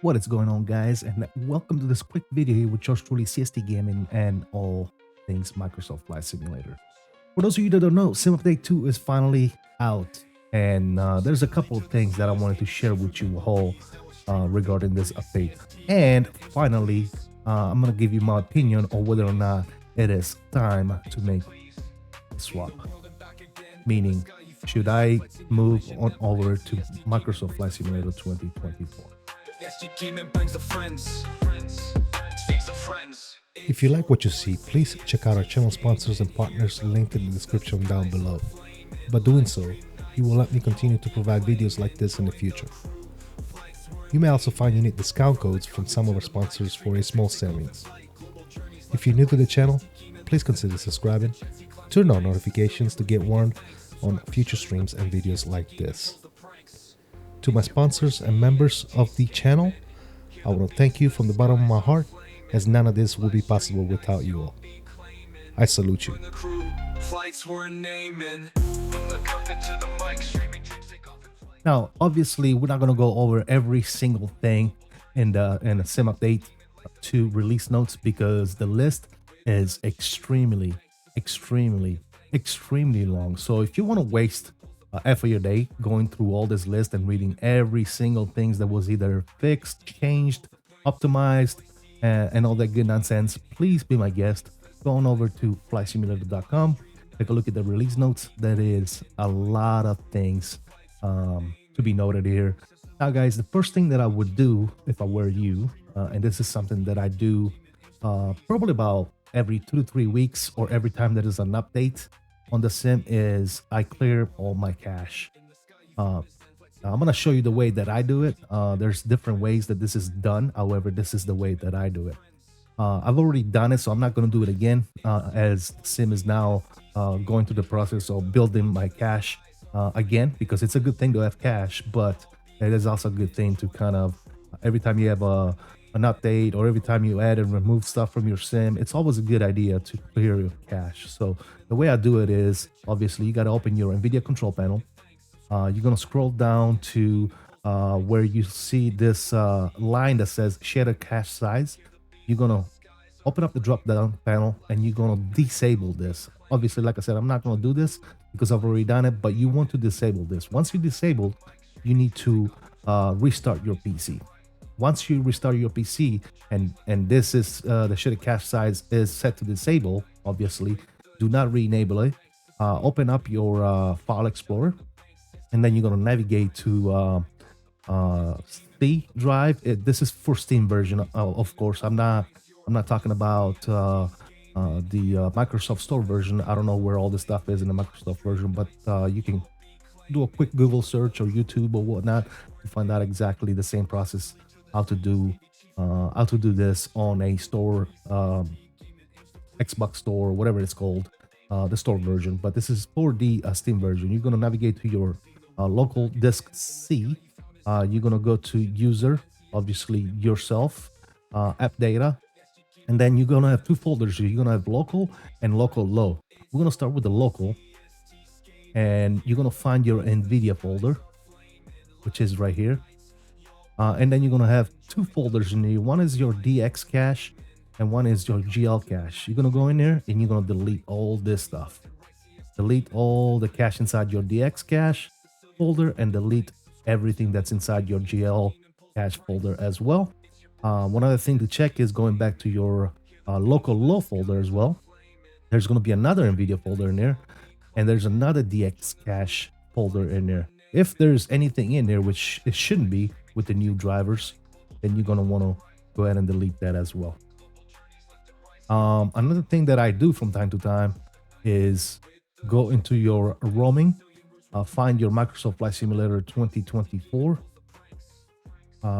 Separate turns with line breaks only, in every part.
What is going on, guys, and welcome to this quick video here with yours truly CST Gaming and all things Microsoft Flight Simulator. For those of you that don't know, Sim Update 2 is finally out, and there's a couple of things that I wanted to share with you all regarding this update. And finally, I'm going to give you my opinion on whether or not it is time to make a swap. Meaning, should I move on over to Microsoft Flight Simulator 2024?
If you like what you see, please check out our channel sponsors and partners linked in the description down below. By doing so, you will let me continue to provide videos like this in the future. You may also find unique discount codes from some of our sponsors for a small savings. If you're new to the channel, please consider subscribing, turn on notifications to get warned on future streams and videos like this. To my sponsors and members of the channel, I want to thank you from the bottom of my heart, as none of this would be possible without you all. I salute you.
Now, obviously, we're not going to go over every single thing in the Sim Update 2 release notes because the list is extremely long. So if you want to waste half of your day going through all this list and reading every single things that was either fixed, changed, optimized, and all that good nonsense, please be my guest. Go on over to flysimulator.com, take a look at the release notes. There is a lot of things to be noted here. Now, guys, the first thing that I would do if I were you, and this is something that I do probably about every 2 to 3 weeks or every time there is an update on the sim, is I clear all my cache. I'm going to show you the way that I do it. There's different ways that this is done. However, this is the way that I do it. I've already done it, so I'm not going to do it again, as sim is now going through the process of building my cache again, because it's a good thing to have cache, but it is also a good thing to kind of, every time you have an update or every time you add and remove stuff from your sim, it's always a good idea to clear your cache. So the way I do it is, obviously, you got to open your Nvidia control panel. You're going to scroll down to where you see this line that says shared cache size. You're going to open up the drop down panel and you're going to disable this. Obviously, like I said, I'm not going to do this because I've already done it, but you want to disable this. Once you disable, you need to restart your PC. Once you restart your PC and this is the shared cache size is set to disable, obviously, do not re-enable it. Open up your file explorer, and then you're going to navigate to C drive. This is for Steam version, of course. I'm not talking about the Microsoft Store version. I don't know where all this stuff is in the Microsoft version, but you can do a quick Google search or YouTube or whatnot to find out exactly the same process how to do this on a store, Xbox Store, whatever it's called, the store version. But this is for the Steam version. You're going to navigate to your local disk C. You're going to go to user, obviously yourself, app data, and then you're going to have two folders here. You're going to have local and local low. We're going to start with the local, and you're going to find your Nvidia folder, which is right here. And then you're going to have two folders in here. One is your DX cache and one is your GL cache. You're going to go in there and you're going to delete all this stuff. Delete all the cache inside your DX cache folder and delete everything that's inside your GL cache folder as well. One other thing to check is going back to your local low folder as well. There's going to be another Nvidia folder in there, and there's another DX cache folder in there. If there's anything in there, which it shouldn't be with the new drivers, then you're going to want to go ahead and delete that as well. Another thing that I do from time to time is go into your roaming, find your Microsoft Flight Simulator 2024,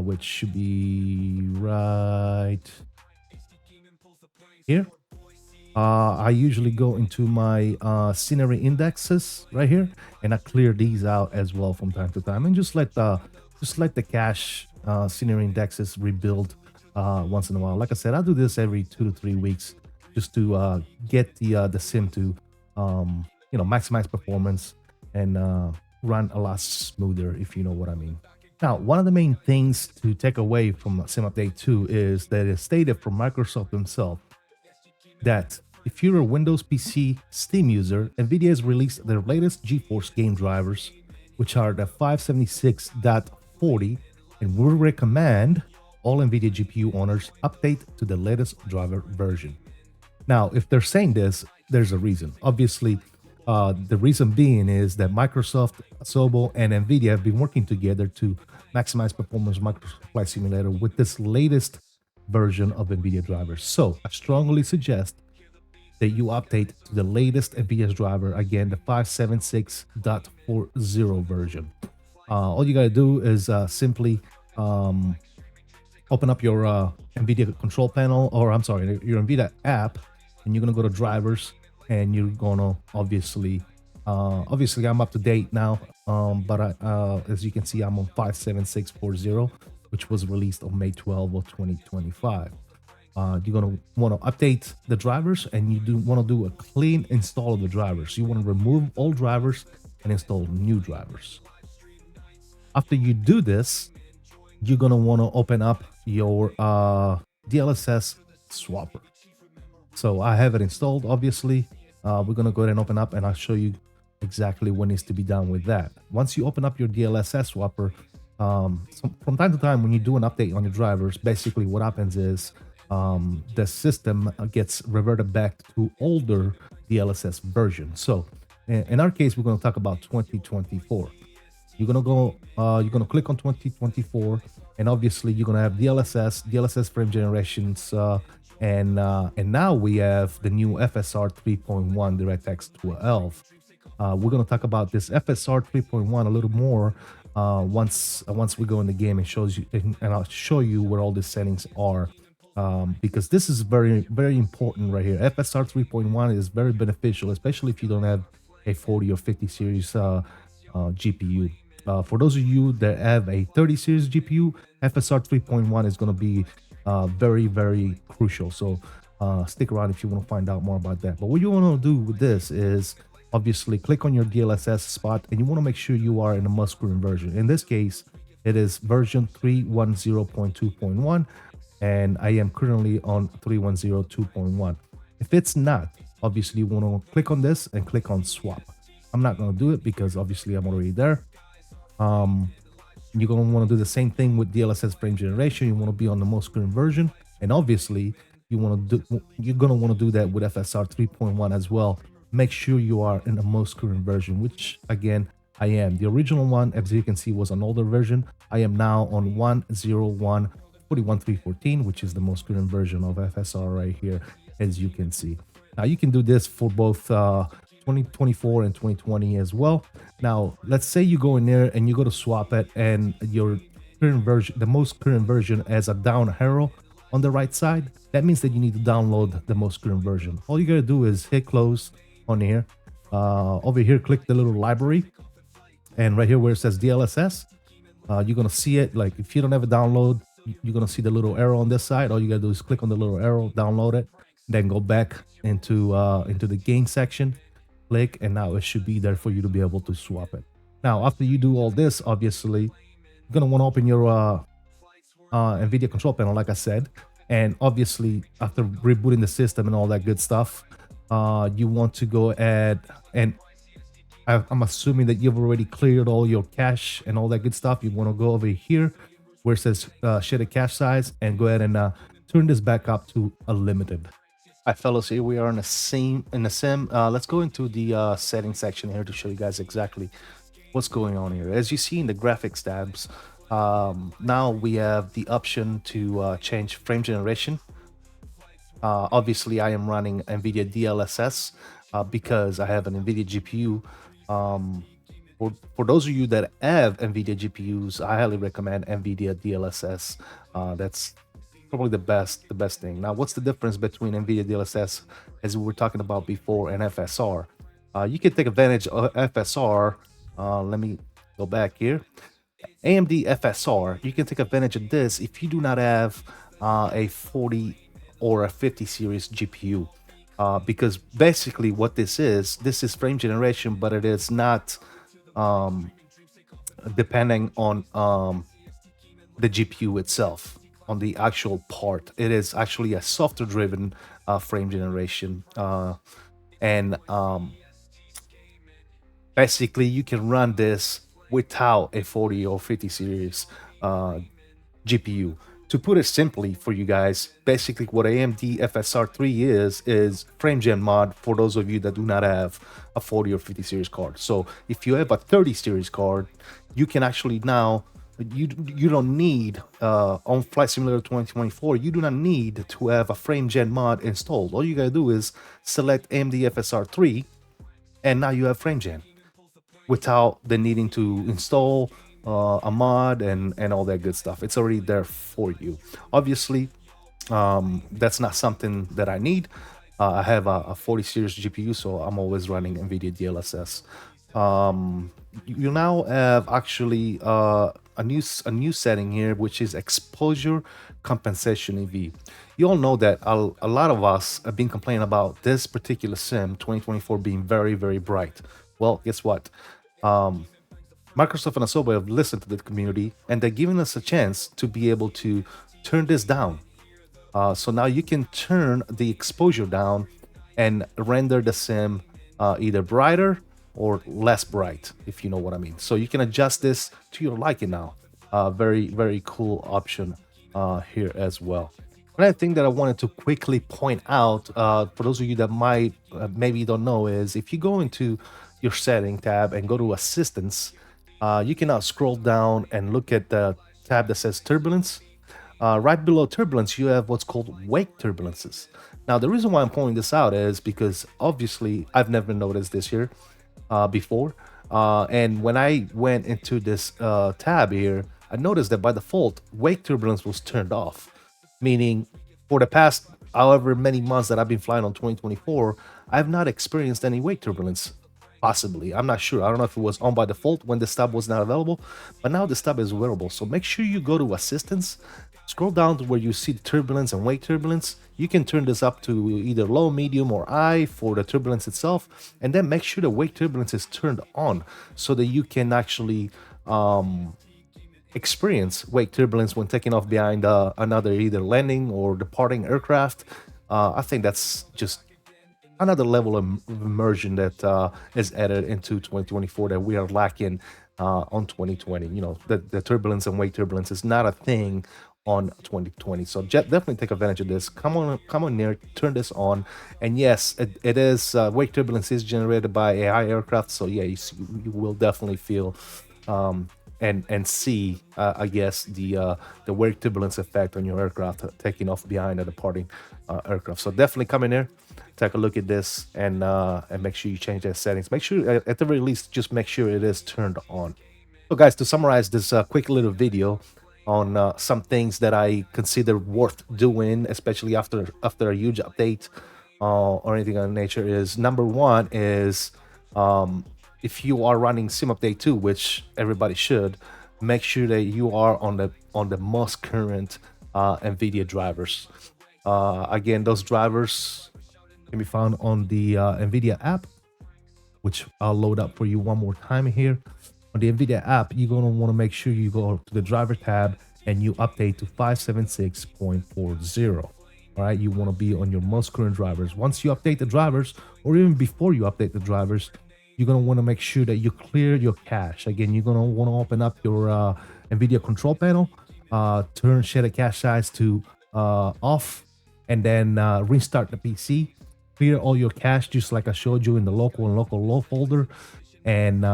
which should be right here. I usually go into my scenery indexes right here, and I clear these out as well from time to time, and just let the cache scenery indexes rebuild once in a while. Like I said, I do this every 2 to 3 weeks just to get the sim to maximize performance and run a lot smoother, if you know what I mean. Now, one of the main things to take away from Sim Update 2 is that it's stated from Microsoft themselves that if you're a Windows PC Steam user, Nvidia has released their latest GeForce game drivers, which are the 576.40, and we recommend all Nvidia GPU owners update to the latest driver version. Now, if they're saying this, there's a reason. Obviously, the reason being is that Microsoft, Asobo, and Nvidia have been working together to maximize performance Microsoft Flight Simulator with this latest version of Nvidia drivers. So I strongly suggest that you update to the latest Nvidia's driver, again, the 576.40 version. All you gotta do is simply open up your Nvidia control panel, or I'm sorry, your Nvidia app, and you're gonna go to drivers, and you're gonna obviously I'm up to date now, but as you can see, I'm on 57640, which was released on May 12 of 2025. You're gonna want to update the drivers, and you do want to do a clean install of the drivers. You want to remove old drivers and install new drivers. After you do this, you're gonna want to open up your DLSS Swapper. So I have it installed, obviously. We're gonna go ahead and open up, and I'll show you exactly what needs to be done with that. Once you open up your DLSS Swapper, so from time to time, when you do an update on your drivers, basically what happens is the system gets reverted back to older DLSS version. So in our case, we're going to talk about 2024. You're going to go, you're going to click on 2024, and obviously you're going to have DLSS frame generations, and now we have the new FSR 3.1 DirectX 12. We're going to talk about this FSR 3.1 a little more once we go in the game and shows you, and I'll show you where all the settings are, because this is very, very important right here. FSR 3.1 is very beneficial, especially if you don't have a 40 or 50 series GPU. For those of you that have a 30 series GPU, FSR 3.1 is going to be very, very crucial. So stick around if you want to find out more about that. But what you want to do with this is obviously click on your DLSS spot, and you want to make sure you are in the most current version. In this case, it is version 310.2.1, and I am currently on 310.2.1. If it's not, obviously you want to click on this and click on swap. I'm not going to do it because obviously I'm already there. You're going to want to do the same thing with DLSS frame generation. You want to be on the most current version, and obviously you're going to want to do that with FSR 3.1 as well. Make sure you are in the most current version, which again I am. The original one, as you can see, was an older version. I am now on 101.41.3.14, which is the most current version of FSR right here, as you can see. Now you can do this for both 2024 and 2020 as well. Now let's say you go in there and you go to swap it, and your current version, the most current version, has a down arrow on the right side. That means that you need to download the most current version. All you gotta do is hit close on here. Over here, click the little library, and right here where it says DLSS, you're gonna see it. Like if you don't have a download, you're gonna see the little arrow on this side. All you gotta do is click on the little arrow, download it, then go back into the game section, click, and now it should be there for you to be able to swap it. Now after you do all this, obviously you're gonna want to open your Nvidia control panel, like I said, and obviously after rebooting the system and all that good stuff, you want to go ahead, and I'm assuming that you've already cleared all your cache and all that good stuff. You want to go over here where it says shaded cache size, and go ahead and turn this back up to unlimited. Hi fellas, here we are in the sim. Let's go into the settings section here to show you guys exactly what's going on here. As you see in the graphics tabs, now we have the option to change frame generation. Obviously I am running Nvidia DLSS because I have an Nvidia GPU. For those of you that have Nvidia GPUs, I highly recommend Nvidia DLSS. That's probably the best thing. Now, what's the difference between Nvidia DLSS, as we were talking about before, and FSR? You can take advantage of FSR. Let me go back here. AMD FSR, you can take advantage of this if you do not have a 40 or a 50 series GPU, because basically what this is frame generation, but it is not depending on the GPU itself, on the actual part. It is actually a software driven frame generation. And basically, you can run this without a 40 or 50 series GPU. To put it simply for you guys, basically what AMD FSR3 is frame gen mod for those of you that do not have a 40 or 50 series card. So if you have a 30 series card, you can actually now you don't need on Flight Simulator 2024, you do not need to have a frame gen mod installed. All you gotta do is select AMD FSR3 and now you have frame gen without the needing to install a mod and all that good stuff. It's already there for you. Obviously, that's not something that I need. I have a 40 series GPU, so I'm always running Nvidia DLSS. You now have actually a new setting here, which is exposure compensation EV. You all know that a lot of us have been complaining about this particular sim 2024 being very, very bright. Well, guess what? Microsoft and Asobo have listened to the community and they're giving us a chance to be able to turn this down. So now you can turn the exposure down and render the sim either brighter or less bright, if you know what I mean. So you can adjust this to your liking now. Very, very cool option here as well. Another thing that I wanted to quickly point out for those of you that might maybe don't know is if you go into your setting tab and go to assistance, you can now scroll down and look at the tab that says turbulence. Right below turbulence, you have what's called wake turbulences. Now, the reason why I'm pointing this out is because obviously I've never noticed this here before. And when I went into this tab here, I noticed that by default, wake turbulence was turned off, meaning for the past however many months that I've been flying on 2024, I've not experienced any wake turbulence. Possibly, I'm not sure. I don't know if it was on by default when the tab was not available, but now the tab is available. So make sure you go to assistance, scroll down to where you see the turbulence and wake turbulence. You can turn this up to either low, medium, or high for the turbulence itself, and then make sure the wake turbulence is turned on so that you can actually experience wake turbulence when taking off behind another either landing or departing aircraft. I think that's just another level of immersion that is added into 2024 that we are lacking on 2020. You know, the turbulence and wake turbulence is not a thing on 2020. So definitely take advantage of this. Come on near, turn this on. And yes, it is wake turbulence is generated by AI aircraft. So yeah, you will definitely feel and see, I guess, the wake turbulence effect on your aircraft taking off behind a departing aircraft. So definitely come in there, take a look at this, and make sure you change that settings. Make sure, at the very least, just make sure it is turned on. So guys, to summarize this quick little video on some things that I consider worth doing, especially after a huge update or anything of that nature, is number one is if you are running Sim Update 2, which everybody should, make sure that you are on the most current Nvidia drivers. Again, those drivers can be found on the Nvidia app, which I'll load up for you one more time here. On the Nvidia app, you're going to want to make sure you go to the driver tab and you update to 576.40. All right, you want to be on your most current drivers. Once you update the drivers, or even before you update the drivers, you're going to want to make sure that you clear your cache. Again, you're going to want to open up your Nvidia control panel, turn shader cache size to off, and then restart the PC. Clear all your cache, just like I showed you in the local and local low folder. And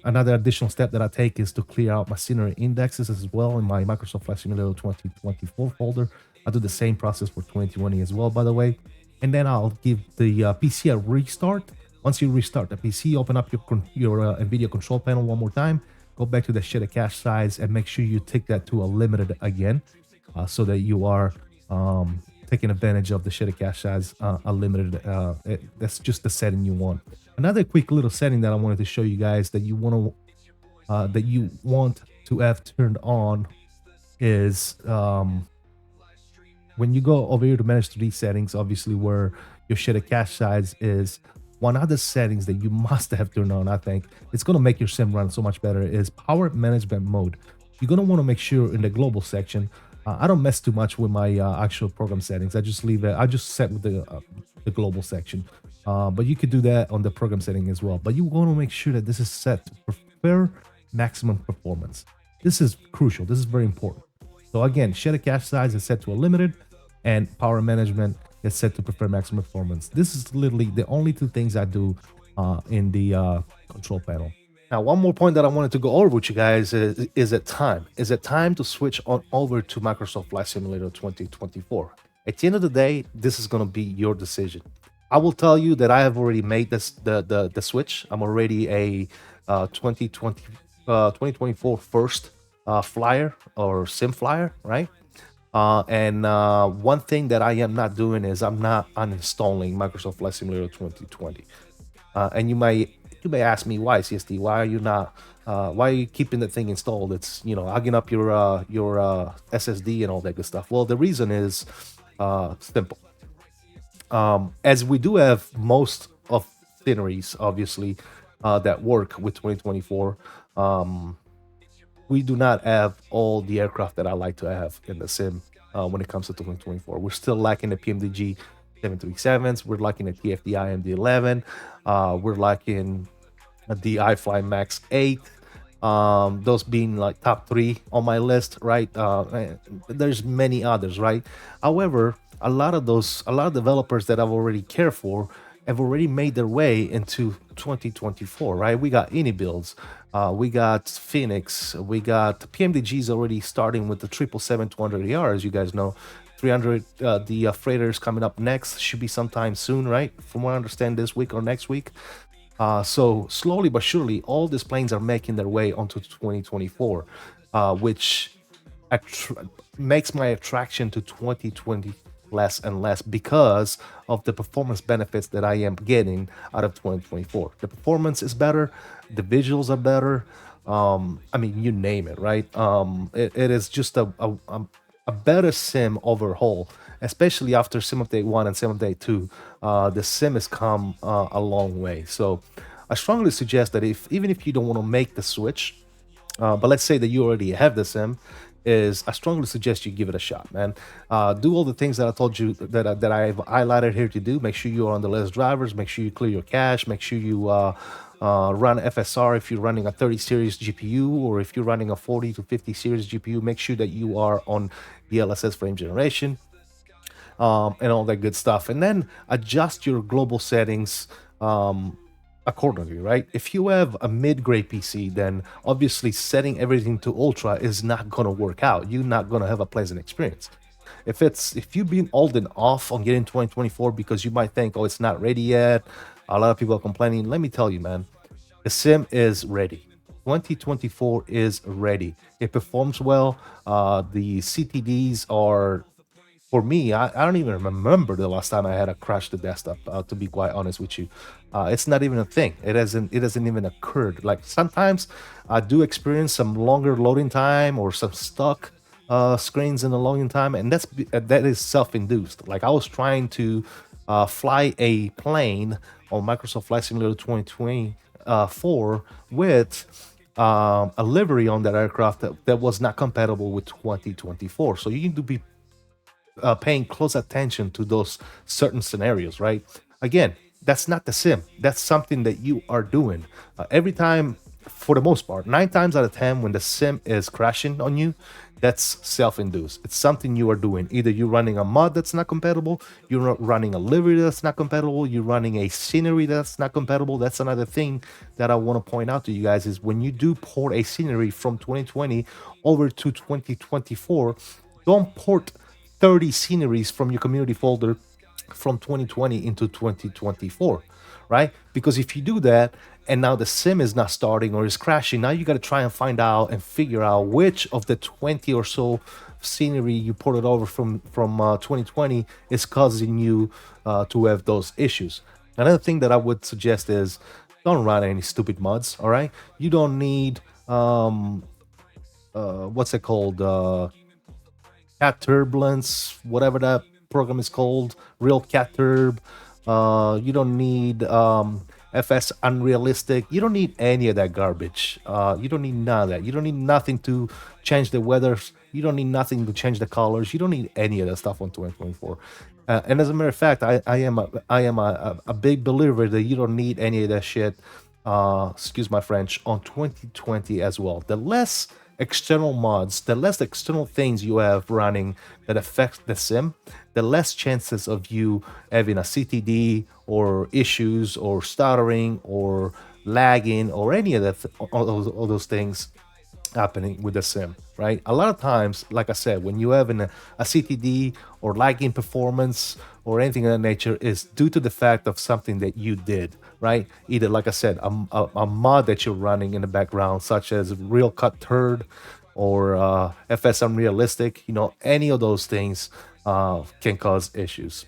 another additional step that I take is to clear out my scenery indexes as well in my Microsoft Flight Simulator 2024 folder. I do the same process for 2020 as well, by the way. And then I'll give the PC a restart. Once you restart the PC, open up your Nvidia control panel one more time, go back to the shader cache size, and make sure you take that to a limited again, so that you are taking advantage of the shader cache size unlimited. That's just the setting you want. Another quick little setting that I wanted to show you guys that you want to have turned on is when you go over here to manage 3D settings, obviously where your shader cache size is. One other settings that you must have turned on, I think it's going to make your sim run so much better, is power management mode. you're gonna want to make sure in the global section. I don't mess too much with my actual program settings. I just leave it. I just set with the global section. But you could do that on the program setting as well. But you want to make sure that this is set to prefer maximum performance. This is crucial. This is very important. So again, shader cache size is set to a limited, and power management is set to prefer maximum performance. This is literally the only two things I do in the control panel. Now, one more point that I wanted to go over with you guys is it time? Is it time to switch on over to Microsoft Flight Simulator 2024? At the end of the day, this is going to be your decision. I will tell you that I have already made this the switch. I'm already a 2024 first flyer or sim flyer, right? And one thing that I am not doing is I'm not uninstalling Microsoft Flight Simulator 2020. And you may ask me, why, CST? Why are you not? Why are you keeping the thing installed? It's, you know, hugging up your SSD and all that good stuff. Well, the reason is simple. As we do have most of sceneries, obviously, that work with 2024. We do not have all the aircraft that I like to have in the sim when it comes to 2024. We're still lacking the PMDG 737s. We're lacking the TFDI MD-11. We're lacking the iFly Max 8. Those being like top 3 on my list, right? There's many others, right? However, a lot of developers that I've already cared for have already made their way into 2024, right? We got any builds, we got Phoenix, we got PMDGs already starting with the 777-200ER, as you guys know. 300, the freighters coming up next, should be sometime soon, right? From what I understand, this week or next week. So slowly but surely, all these planes are making their way onto 2024, which makes my attraction to 2020 less and less because of the performance benefits that I am getting out of 2024. The performance is better, the visuals are better. I mean, you name it, right? It is just a better sim overall, especially after Sim Update 1 and Sim Update 2. The sim has come a long way. So I strongly suggest that even if you don't want to make the switch, but let's say that you already have the sim, I strongly suggest you give it a shot, man. Do all the things that I told you that I've highlighted here to do. Make sure you're on the DLSS drivers. Make sure you clear your cache. Make sure you run FSR if you're running a 30 series GPU, or if you're running a 40 to 50 series GPU. Make sure that you are on DLSS frame generation and all that good stuff. And then adjust your global settings accordingly, right? If you have a mid-grade PC, then obviously setting everything to ultra is not going to work out. You're not going to have a pleasant experience. If you've been holding off on getting 2024 because you might think, oh, it's not ready yet, a lot of people are complaining. Let me tell you, man, the sim is ready. 2024 is ready. It performs well. The CTDs are, for me, I don't even remember the last time I had a crash the desktop, to be quite honest with you. It's not even a thing. It hasn't even occurred. Like, sometimes I do experience some longer loading time or some stuck screens in the loading time, and that is self-induced. Like, I was trying to fly a plane on Microsoft Flight Simulator 2024 with a livery on that aircraft that was not compatible with 2024. So you need to be paying close attention to those certain scenarios, right? Again, that's not the sim. That's something that you are doing every time. For the most part, 9 times out of 10, when the sim is crashing on you, that's self-induced. It's something you are doing. Either you're running a mod that's not compatible, you're running a livery that's not compatible, you're running a scenery that's not compatible. That's another thing that I want to point out to you guys is when you do port a scenery from 2020 over to 2024, don't port 30 sceneries from your community folder from 2020 into 2024, right? Because if you do that and now the sim is not starting or is crashing, now you got to try and find out and figure out which of the 20 or so scenery you ported over from 2020 is causing you to have those issues. Another thing that I would suggest is don't run any stupid mods, all right? You don't need what's it called, cat turbulence, whatever that program is called, real cat turb. You don't need FS unrealistic. You don't need any of that garbage. You don't need none of that. You don't need nothing to change the weather. You don't need nothing to change the colors. You don't need any of that stuff on 2024. And as a matter of fact, I am a big believer that you don't need any of that shit. Excuse my French, on 2020 as well. The less external mods, the less external things you have running that affect the sim, the less chances of you having a CTD or issues or stuttering or lagging or any of that, all those things happening with the sim, right? A lot of times, like I said, when you have a CTD or lagging performance or anything of that nature, is due to the fact of something that you did, right? Either, like I said, a mod that you're running in the background, such as Real Cut Turd or FS Unrealistic, you know, any of those things can cause issues.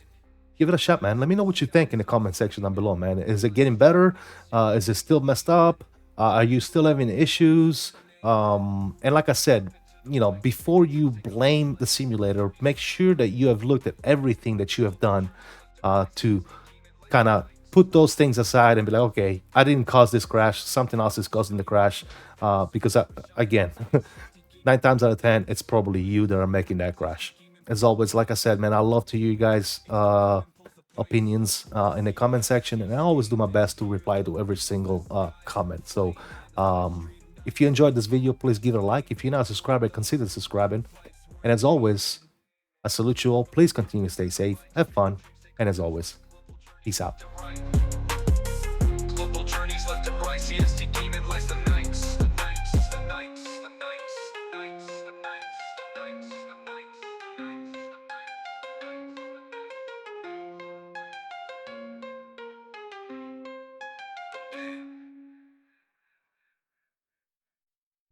Give it a shot, man. Let me know what you think in the comment section down below, man. Is it getting better? Is it still messed up? Are you still having issues? And like I said, you know, before you blame the simulator, make sure that you have looked at everything that you have done to kind of put those things aside and be like, okay, I didn't cause this crash. Something else is causing the crash. Because again, 9 times out of 10, it's probably you that are making that crash. As always, like I said, man, I love to hear you guys opinions in the comment section, and I always do my best to reply to every single comment. So if you enjoyed this video, please give it a like. If you're not a subscriber, consider subscribing. And as always, I salute you all. Please continue to stay safe, have fun, and as always, peace out.